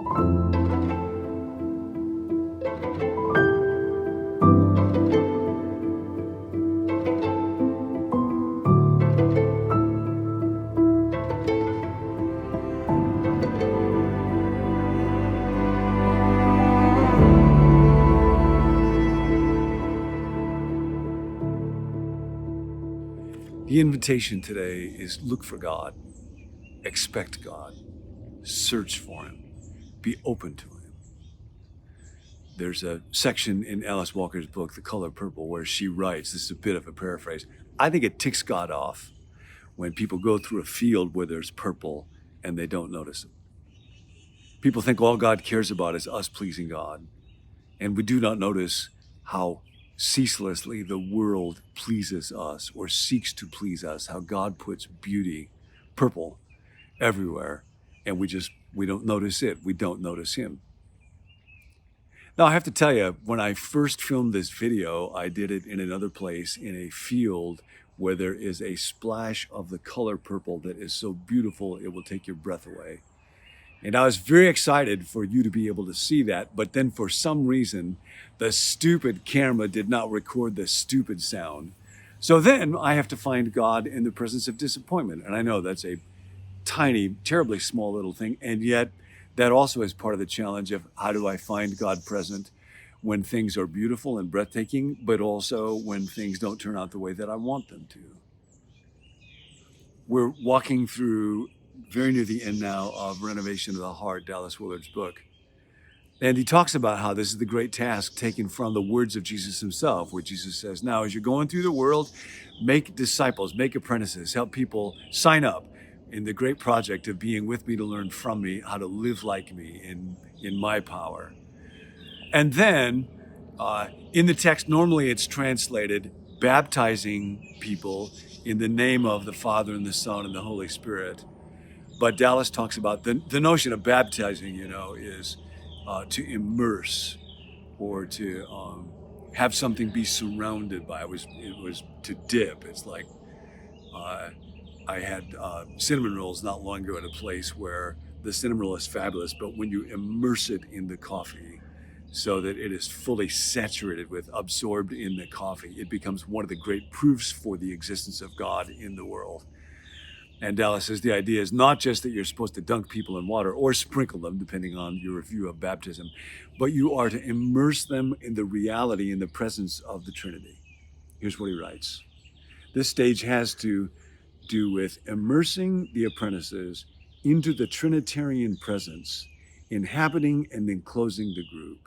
The invitation today is look for God, expect God, search for Him, be open to Him. There's a section in Alice Walker's book, The Color Purple, where she writes, this is a bit of a paraphrase, I think it ticks God off when people go through a field where there's purple and they don't notice it. People think all God cares about is us pleasing God, and we do not notice how ceaselessly the world pleases us or seeks to please us, how God puts beauty, purple, everywhere, and we don't notice it. We don't notice Him. Now, I have to tell you, when I first filmed this video, I did it in another place in a field where there is a splash of the color purple that is so beautiful it will take your breath away. And I was very excited for you to be able to see that, but then for some reason, the stupid camera did not record the stupid sound. So then I have to find God in the presence of disappointment. And I know that's a tiny, terribly small little thing, and yet that also is part of the challenge of how do I find God present when things are beautiful and breathtaking, but also when things don't turn out the way that I want them to. We're walking through very near the end now of Renovation of the Heart, Dallas Willard's book. And he talks about how this is the great task taken from the words of Jesus himself, where Jesus says, now, as you're going through the world, make disciples, make apprentices, help people sign up in the great project of being with me to learn from me how to live like me in my power. And then in the text, normally it's translated baptizing people in the name of the Father and the Son and the Holy Spirit. But Dallas talks about the notion of baptizing, is to immerse or to have something be surrounded by. It was to dip. It's like I had cinnamon rolls not long ago at a place where the cinnamon roll is fabulous, but when you immerse it in the coffee so that it is fully saturated with, absorbed in the coffee, it becomes one of the great proofs for the existence of God in the world. And Dallas says the idea is not just that you're supposed to dunk people in water or sprinkle them, depending on your view of baptism, but you are to immerse them in the reality, in the presence of the Trinity. Here's what he writes. This stage has to do with immersing the apprentices into the Trinitarian presence, inhabiting and enclosing the group.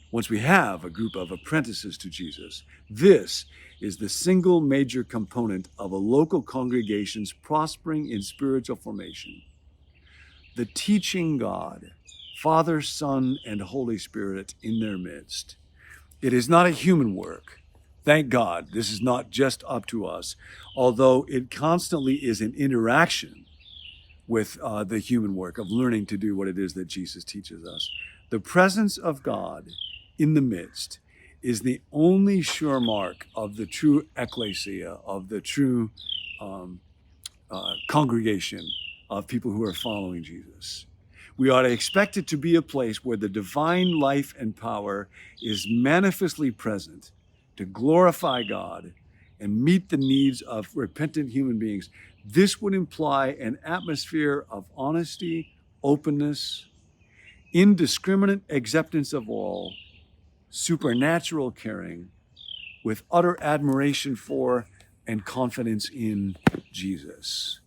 Once we have a group of apprentices to Jesus, this is the single major component of a local congregation's prospering in spiritual formation. The teaching God, Father, Son, and Holy Spirit in their midst. It is not a human work. Thank God, this is not just up to us, although it constantly is an interaction with the human work of learning to do what it is that Jesus teaches us. The presence of God in the midst is the only sure mark of the true ecclesia, of the true congregation of people who are following Jesus. We ought to expect it to be a place where the divine life and power is manifestly present to glorify God and meet the needs of repentant human beings. This would imply an atmosphere of honesty, openness, indiscriminate acceptance of all, supernatural caring, with utter admiration for and confidence in Jesus.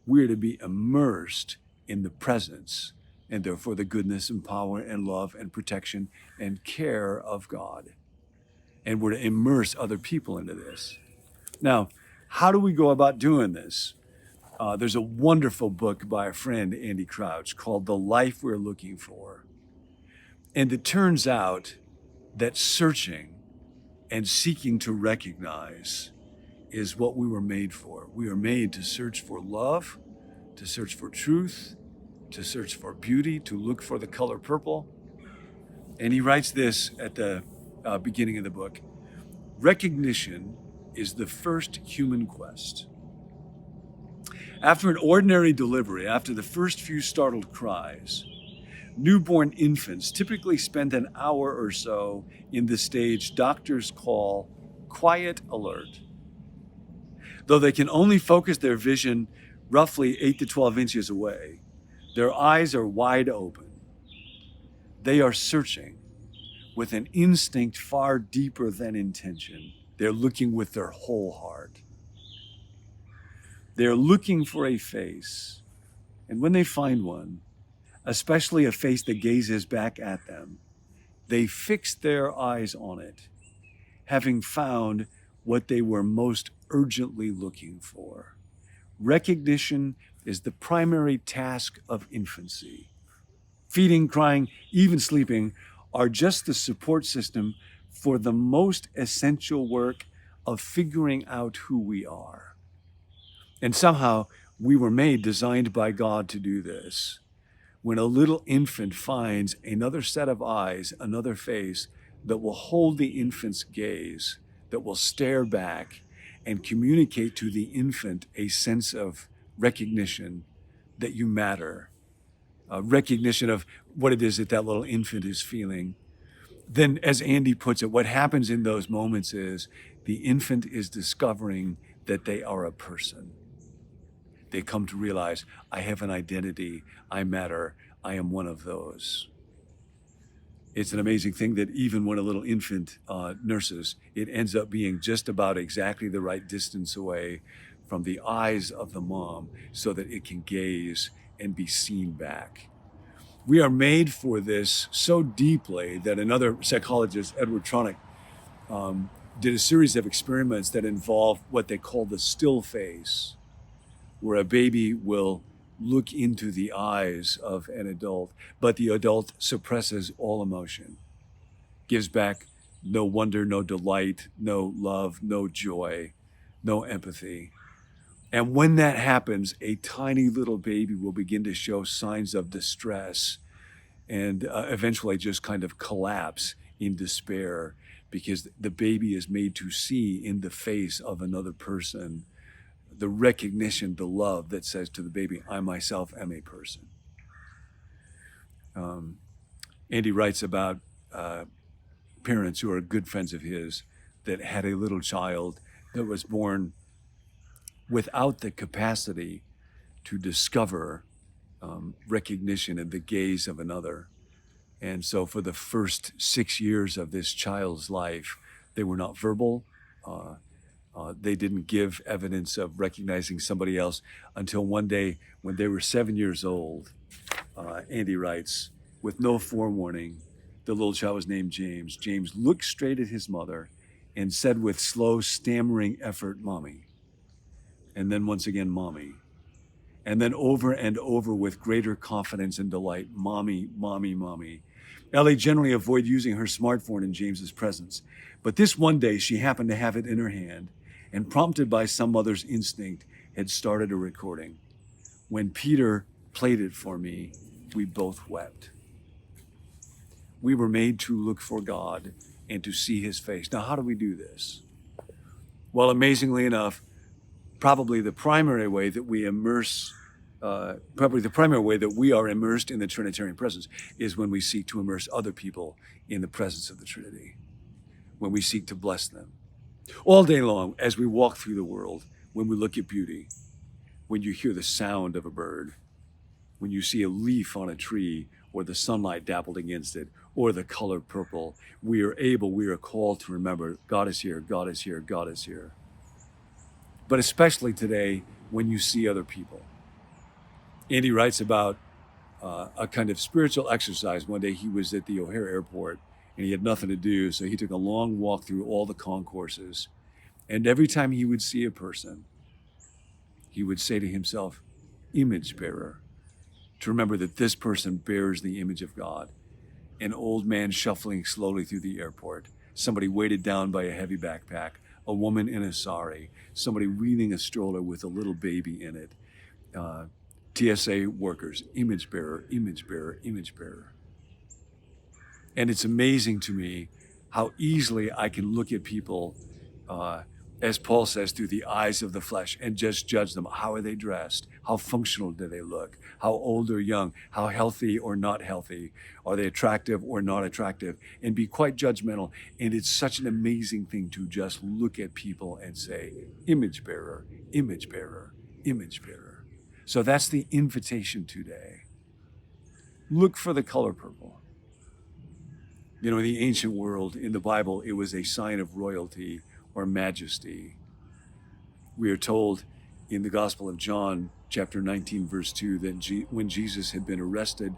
We're to be immersed in the presence and therefore the goodness and power and love and protection and care of God. And we're to immerse other people into this. Now, how do we go about doing this? There's a wonderful book by a friend, Andy Crouch, called The Life We're Looking For. And it turns out that searching and seeking to recognize is what we were made for. We are made to search for love, to search for truth, to search for beauty, to look for the color purple. And he writes this at the beginning of the book. Recognition is the first human quest. After an ordinary delivery, after the first few startled cries, Newborn infants typically spend an hour or so in the stage doctors call quiet alert. Though they can only focus their vision roughly 8 to 12 inches away, their eyes are wide open. They are searching with an instinct far deeper than intention. They're looking with their whole heart. They're looking for a face, and when they find one, especially a face that gazes back at them, they fix their eyes on it, having found what they were most urgently looking for. Recognition is the primary task of infancy. Feeding, crying, even sleeping are just the support system for the most essential work of figuring out who we are. And somehow we were made, designed by God to do this. When a little infant finds another set of eyes, another face that will hold the infant's gaze, that will stare back and communicate to the infant a sense of recognition that you matter, a recognition of what it is that that little infant is feeling. Then, as Andy puts it, what happens in those moments is the infant is discovering that they are a person. They come to realize, I have an identity, I matter, I am one of those. It's an amazing thing that even when a little infant nurses, it ends up being just about exactly the right distance away from the eyes of the mom so that it can gaze and be seen back. We are made for this so deeply that another psychologist, Edward Tronick, did a series of experiments that involve what they call the still face, where a baby will look into the eyes of an adult, but the adult suppresses all emotion, gives back no wonder, no delight, no love, no joy, no empathy. And when that happens, a tiny little baby will begin to show signs of distress and eventually just kind of collapse in despair because the baby is made to see in the face of another person the recognition, the love that says to the baby, I myself am a person. Andy writes about parents who are good friends of his that had a little child that was born without the capacity to discover recognition in the gaze of another. And so for the first 6 years of this child's life, they were not verbal. They didn't give evidence of recognizing somebody else until one day when they were 7 years old. Andy writes, with no forewarning, the little child was named James. James looked straight at his mother and said with slow, stammering effort, Mommy. And then once again, Mommy. And then over and over with greater confidence and delight, Mommy, Mommy, Mommy. Ellie generally avoided using her smartphone in James's presence, but this one day she happened to have it in her hand and, prompted by some mother's instinct, had started a recording. When Peter played it for me, we both wept. We were made to look for God and to see his face. Now, how do we do this? Well, amazingly enough, probably the primary way that we are immersed in the Trinitarian presence is when we seek to immerse other people in the presence of the Trinity, when we seek to bless them. All day long, as we walk through the world, when we look at beauty, when you hear the sound of a bird, when you see a leaf on a tree or the sunlight dappled against it or the color purple, we are called to remember God is here, God is here, God is here. But especially today, when you see other people. Andy writes about a kind of spiritual exercise. One day he was at the O'Hare airport and he had nothing to do, so he took a long walk through all the concourses. And every time he would see a person, he would say to himself, image bearer, to remember that this person bears the image of God. An old man shuffling slowly through the airport, somebody weighted down by a heavy backpack, a woman in a sari, somebody wheeling a stroller with a little baby in it. TSA workers, image bearer, image bearer, image bearer. And it's amazing to me how easily I can look at people as Paul says, through the eyes of the flesh, and just judge them. How are they dressed? How functional do they look? How old or young? How healthy or not healthy? Are they attractive or not attractive? And be quite judgmental. And it's such an amazing thing to just look at people and say, image bearer, image bearer, image bearer. So that's the invitation today. Look for the color purple. You know, in the ancient world, in the Bible, it was a sign of royalty or majesty. We are told in the Gospel of John, chapter 19, verse 2, that when Jesus had been arrested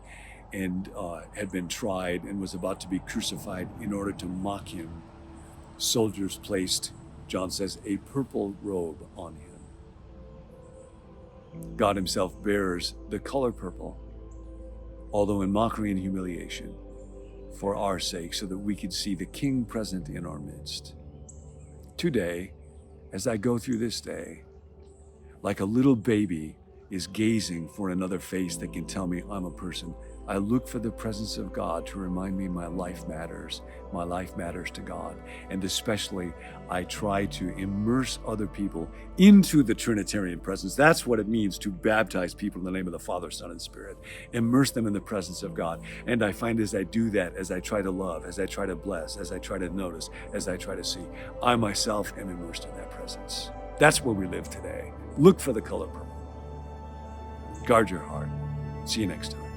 and had been tried and was about to be crucified, in order to mock him, soldiers placed, John says, a purple robe on him. God himself bears the color purple, although in mockery and humiliation, for our sake, so that we could see the King present in our midst. Today, as I go through this day, like a little baby is gazing for another face that can tell me I'm a person, I look for the presence of God to remind me my life matters. My life matters to God. And especially, I try to immerse other people into the Trinitarian presence. That's what it means to baptize people in the name of the Father, Son, and Spirit. Immerse them in the presence of God. And I find as I do that, as I try to love, as I try to bless, as I try to notice, as I try to see, I myself am immersed in that presence. That's where we live today. Look for the color purple. Guard your heart. See you next time.